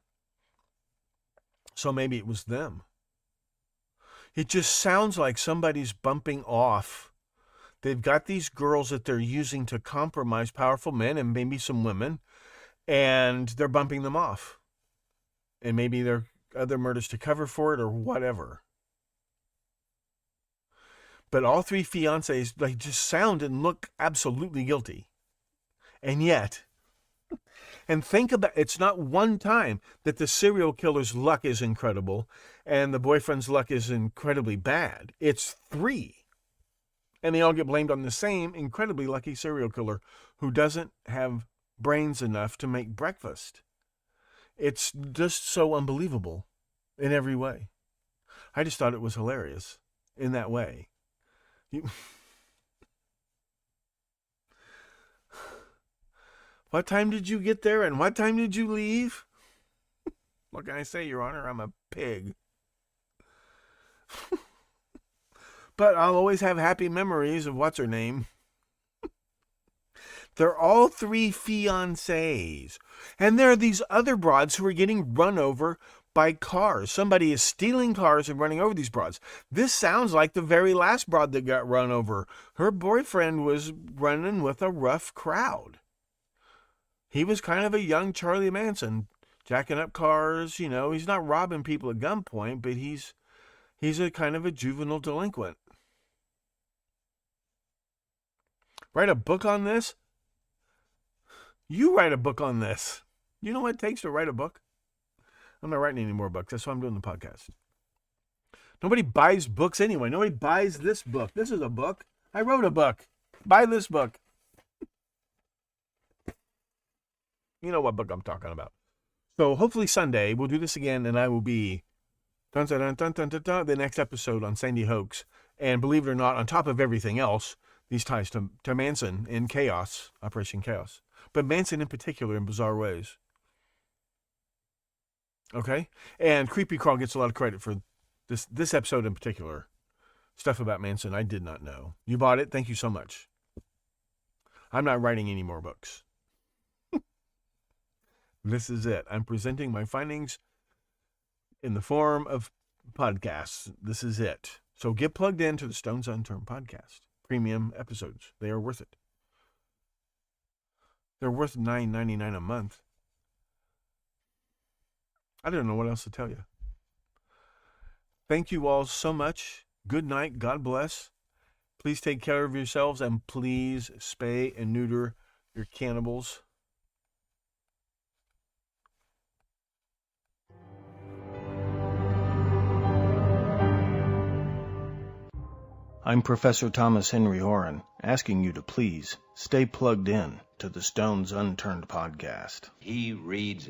So maybe it was them. It just sounds like somebody's bumping off. They've got these girls that they're using to compromise powerful men and maybe some women, and they're bumping them off. And maybe there are other murders to cover for it or whatever. But all three fiancés, they just sound and look absolutely guilty. And yet, and think about, it's not one time that the serial killer's luck is incredible and the boyfriend's luck is incredibly bad. It's three. And they all get blamed on the same incredibly lucky serial killer who doesn't have brains enough to make breakfast. It's just so unbelievable in every way. I just thought it was hilarious in that way. What time did you get there and what time did you leave? What can I say, Your Honor? I'm a pig. But I'll always have happy memories of what's her name. They're all three fiancés. And there are these other broads who are getting run over by cars. Somebody is stealing cars and running over these broads. This sounds like the very last broad that got run over. Her boyfriend was running with a rough crowd. He was kind of a young Charlie Manson, jacking up cars. You know, he's not robbing people at gunpoint, but he's a kind of a juvenile delinquent. Write a book on this? You write a book on this. You know what it takes to write a book? I'm not writing any more books. That's why I'm doing the podcast. Nobody buys books anyway. Nobody buys this book. This is a book. I wrote a book. Buy this book. You know what book I'm talking about. So hopefully Sunday we'll do this again and I will be the next episode on Sandy Hoax. And believe it or not, on top of everything else, these ties to Manson in Chaos, Operation Chaos. But Manson in particular in bizarre ways. Okay? And Creepy Crawl gets a lot of credit for this episode in particular. Stuff about Manson I did not know. You bought it? Thank you so much. I'm not writing any more books. This is it. I'm presenting my findings in the form of podcasts. This is it. So get plugged into the Stones Unturned podcast. Premium episodes. They are worth it. They're worth $9.99 a month. I don't know what else to tell you. Thank you all so much. Good night. God bless. Please take care of yourselves and please spay and neuter your cannibals. I'm Professor Thomas Henry Horan, asking you to please stay plugged in to the Stones Unturned podcast. He reads